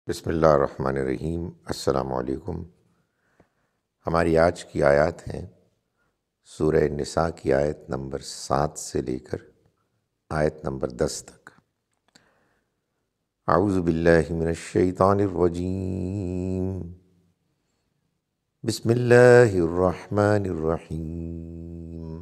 بسم اللہ الرحمن الرحیم۔ السلام علیکم۔ ہماری آج کی آیات ہیں سورہ نساء کی آیت نمبر 7 سے لے کر آیت نمبر 10 تک۔ اعوذ باللہ من الشیطان الرجیم، بسم اللہ الرحمن الرحیم۔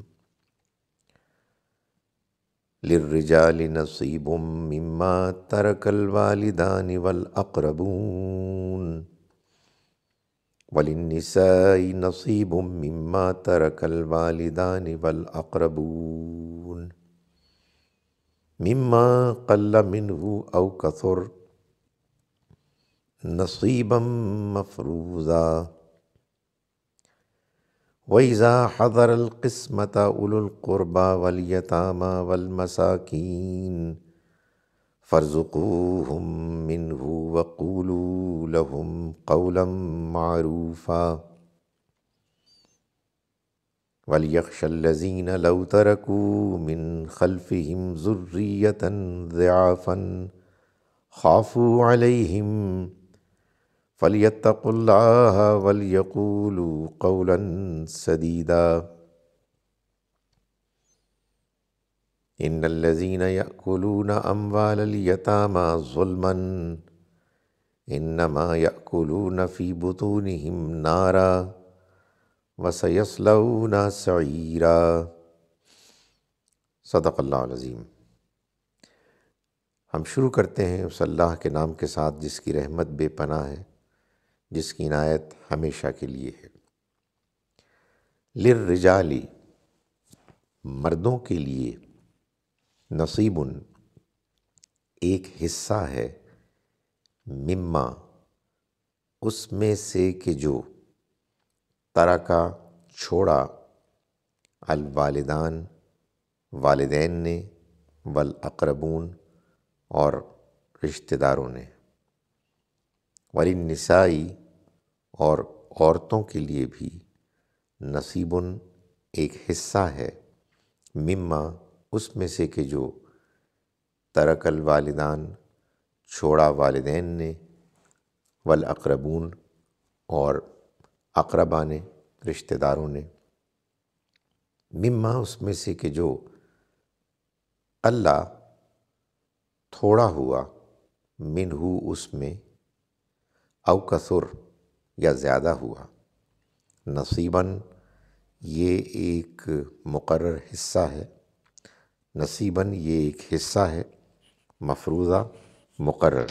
للرجال نصیب مما ترک الوالدان والاقربون وللنساء نصیب مما ترک الوالدان والاقربون مما قل منه او کثر نصیبا مفروضا وَإِذَا حَضَرَ الْقِسْمَةَ أُولُو الْقُرْبَى وَالْيَتَامَى وَالْمَسَاكِينِ فَارْزُقُوهُم مِّنْهُ وَقُولُوا لَهُمْ قَوْلًا مَّعْرُوفًا وَلْيَخْشَ الَّذِينَ لَوْ تَرَكُوا مِنْ خَلْفِهِمْ ذُرِّيَّةً ضِعَافًا خَافُوا عَلَيْهِمْ فَلْيَتَّقُوا اللَّهَ وَلْيَقُولُوا قَوْلًا سَدِيدًا إِنَّ الَّذِينَ يَأْكُلُونَ أَمْوَالَ الْيَتَامَى ظُلْمًا إِنَّمَا يَأْكُلُونَ فِي بُطُونِهِمْ نَارًا وَسَيَصْلَوْنَ سَعِيرًا۔ صدق اللہ العظیم۔ ہم شروع کرتے ہیں اس اللہ کے نام کے ساتھ جس کی رحمت بے پناہ ہے، جس کی عنایت ہمیشہ کے لیے ہے۔ للرجالی، مردوں کے لیے، نصیب، ایک حصہ ہے، مما، اس میں سے کہ جو ترکا، چھوڑا، الوالدان، والدین نے، والاقربون، اور رشتہ داروں نے، وللنسائی، اور عورتوں کے لیے بھی، نصیب، ایک حصہ ہے، مما، اس میں سے کہ جو ترک الوالدان، چھوڑا والدین نے، والاقربون، اور اقربا نے، رشتہ داروں نے، مما، اس میں سے کہ جو اللہ تھوڑا ہوا، منہ، اس میں، او کثر، یا زیادہ ہوا، نصیباً، یہ ایک مقرر حصہ ہے، نصیباً، یہ ایک حصہ ہے، مفروضہ، مقرر۔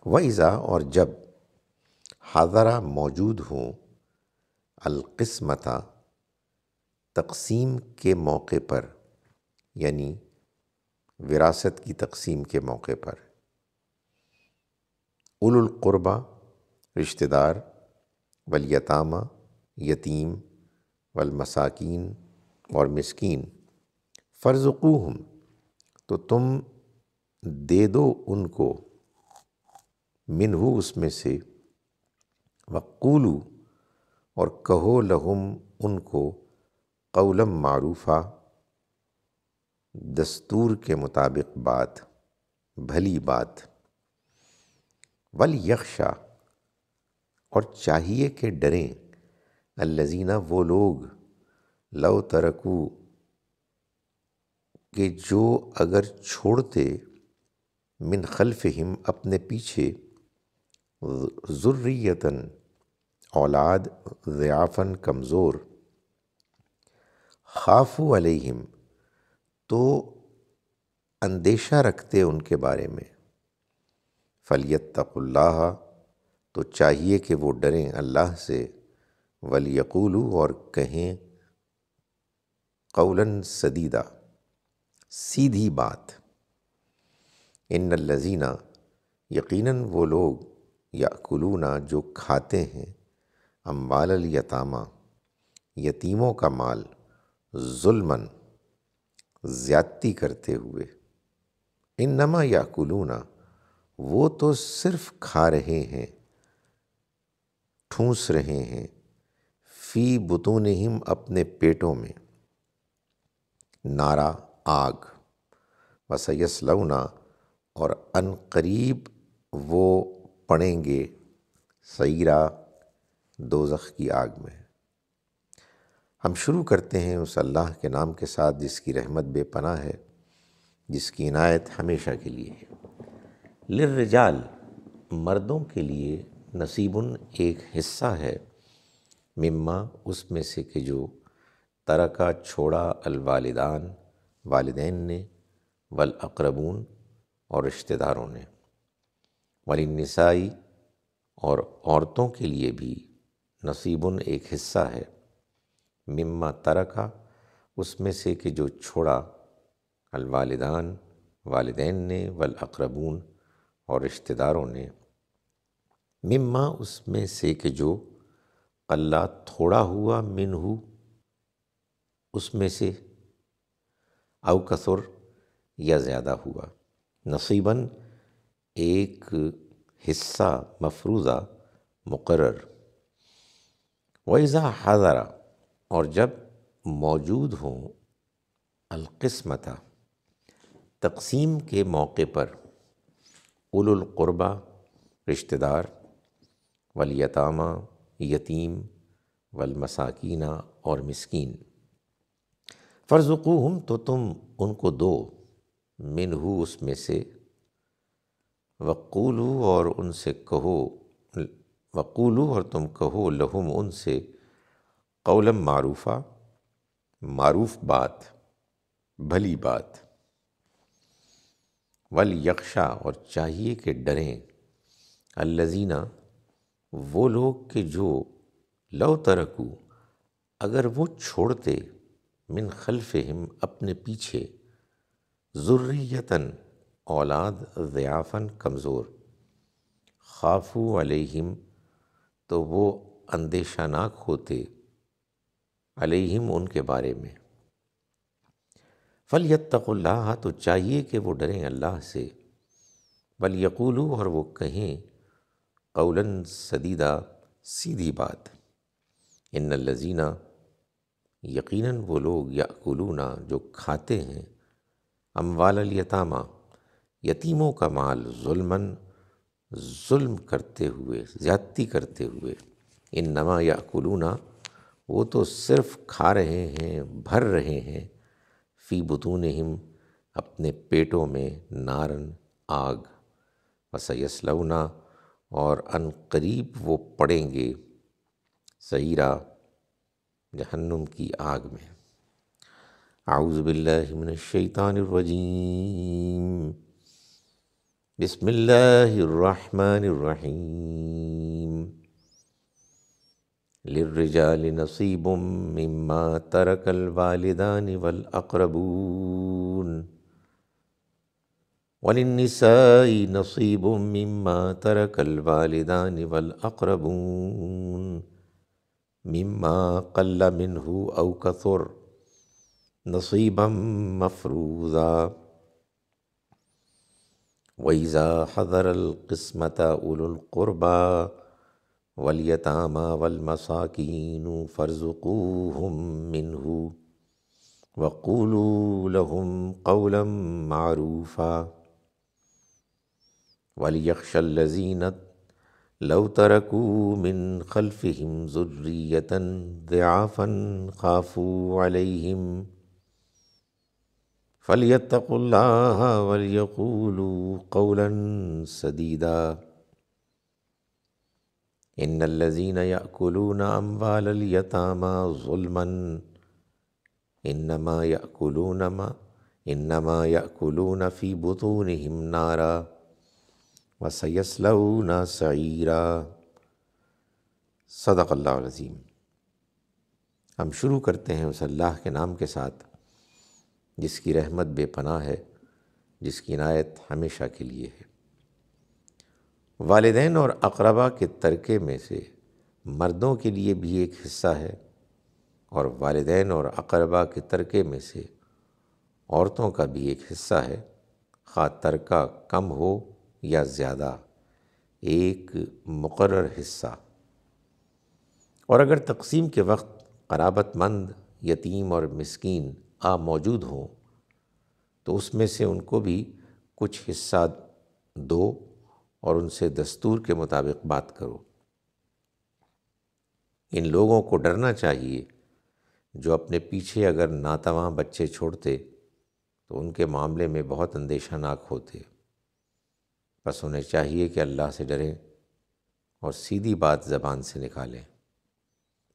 وَإِذَا، اور جب، حاضرہ، موجود ہوں، القسمۃ، تقسیم کے موقع پر، یعنی وراثت کی تقسیم کے موقع پر، اولو القربہ، رشتہ دار، والیتامہ، یتیم، والمساکین، اور مسکین، فارزقوہم، تو تم دے دو ان کو، منہ، اس میں سے، وقولو، اور کہو، لہم، ان کو، قولا معروفا، دستور کے مطابق بات، بھلی بات، ولیخشا، اور چاہیے کہ ڈریں، الذین، وہ لوگ، لو ترکو، کہ جو اگر چھوڑتے، من خلفہم، اپنے پیچھے، ذریۃً، اولاد، ضعافاً، کمزور، خافوا علیہم، تو اندیشہ رکھتے ان کے بارے میں، فلیتقوا اللہ، تو چاہیے کہ وہ ڈریں اللہ سے، ولیقولوا، اور کہیں، قولاً سدیدا، سیدھی بات، ان الذین، یقیناً وہ لوگ، یأکلون، جو کھاتے ہیں، اموال الیتامہ، یتیموں کا مال، ظلماً، زیادتی کرتے ہوئے، انما یأکلون، وہ تو صرف کھا رہے ہیں، ٹھونس رہے ہیں، فی بطونہم، اپنے پیٹوں میں، نارا، آگ، وسیصلون، اور ان قریب وہ پڑیں گے سعیرا، دوزخ کی آگ میں۔ ہم شروع کرتے ہیں اس اللہ کے نام کے ساتھ جس کی رحمت بے پناہ ہے، جس کی عنایت ہمیشہ کے لیے ہے۔ للرجال، مردوں کے لیے، نصیبن ایک حصہ ہے، مما اس میں سے کہ جو ترکا چھوڑا الوالدان والدین نے، والاقربون اور رشتہ داروں نے، وللنسائی اور عورتوں کے لیے بھی نصیبن ایک حصہ ہے، مما ترکا اس میں سے کہ جو چھوڑا الوالدان والدین نے، والاقربون اور رشتہ داروں نے، مما اس میں سے کہ جو اللہ تھوڑا ہوا، منہو اس میں سے، او کثر یا زیادہ ہوا، نصیباً ایک حصہ مفروضہ مقرر۔ وَإِذَا حَضَرَ اور جب موجود ہوں، القسمۃ تقسیم کے موقع پر، اولو القربہ رشتہ دار، والیتامہ یتیم، والمساکین اور مسکین، فارزقوہم تو تم ان کو دو، منہو اس میں سے، وقولو اور ان سے کہو، وقولو اور تم کہو، لہم ان سے، قولا معروفا معروف بات، بھلی بات، ولیخشا اور چاہیے کہ ڈریں، الذین وہ لوگ کہ جو لو ترکو اگر وہ چھوڑتے، من خلفہم اپنے پیچھے، ذریتاً اولاد، ضعافاً کمزور، خافو علیہم تو وہ اندیشہ ناک ہوتے، علیہم ان کے بارے میں، فلیتقوا اللہ تو چاہیے کہ وہ ڈریں اللہ سے، ولیقولوا اور وہ کہیں، قولا سدیدا سیدھی بات، ان الذین یقیناً وہ لوگ، یأکلون جو کھاتے ہیں، اموال الیتامہ یتیموں کا مال، ظلماً ظلم کرتے ہوئے، زیادتی کرتے ہوئے، انما یأکلون وہ تو صرف کھا رہے ہیں، بھر رہے ہیں، فی بطونہم اپنے پیٹوں میں، نارن آگ، وسیصلون اور ان قریب وہ پڑیں گے، سعیرا جہنم کی آگ میں۔ اعوذ باللہ من الشیطان الرجیم، بسم اللہ الرحمن الرحیم، للرجال نصیب مما ترک الوالدان والاقربون، وللنساء نصیب مما ترک الوالدان والاقربون، مما قل منہ او کثر، نصیبا مفروضا۔ وَإِذَا حَضَرَ الْقِسْمَةَ أُولُو الْقُرْبَى وَالْيَتَامَى وَالْمَسَاكِينُ فَارْزُقُوهُم مِّنْهُ وَقُولُوا لَهُمْ قَوْلًا مَّعْرُوفًا، وَلْيَخْشَ الَّذِينَ لَوْ تَرَكُوا مِنْ خَلْفِهِمْ ذُرِّيَّةً ضِعَافًا خَافُوا عَلَيْهِمْ فَلْيَتَّقُوا اللَّهَ وَلْيَقُولُوا قَوْلًا سَدِيدًا، إِنَّ الَّذِينَ يَأْكُلُونَ أَمْوَالَ الْيَتَامَى ظُلْمًا إِنَّمَا يَأْكُلُونَ فِي بُطُونِهِمْ نَارًا وَسَيَصْلَوْنَ سَعِيرًا۔ صدق اللہ العظیم۔ ہم شروع کرتے ہیں اس اللہ کے نام کے ساتھ جس کی رحمت بے پناہ ہے، جس کی عنایت ہمیشہ کے لیے ہے۔ والدین اور اقربا کے ترکے میں سے مردوں کے لیے بھی ایک حصہ ہے، اور والدین اور اقربا کے ترکے میں سے عورتوں کا بھی ایک حصہ ہے، خواہ ترکہ کم ہو یا زیادہ، ایک مقرر حصہ۔ اور اگر تقسیم کے وقت قرابت مند، یتیم اور مسکین موجود ہوں تو اس میں سے ان کو بھی کچھ حصہ دو اور ان سے دستور کے مطابق بات کرو۔ ان لوگوں کو ڈرنا چاہیے جو اپنے پیچھے اگر ناتواں بچے چھوڑتے تو ان کے معاملے میں بہت اندیشہ ناک ہوتے۔ بس انہیں چاہیے کہ اللہ سے ڈریں اور سیدھی بات زبان سے نکالیں۔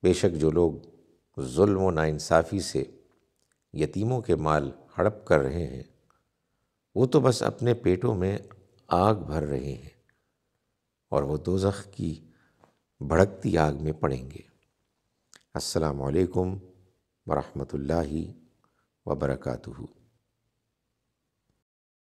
بے شک جو لوگ ظلم و ناانصافی سے یتیموں کے مال ہڑپ کر رہے ہیں وہ تو بس اپنے پیٹوں میں آگ بھر رہے ہیں اور وہ دوزخ کی بھڑکتی آگ میں پڑیں گے۔ السلام علیکم ورحمۃ اللہ وبرکاتہ۔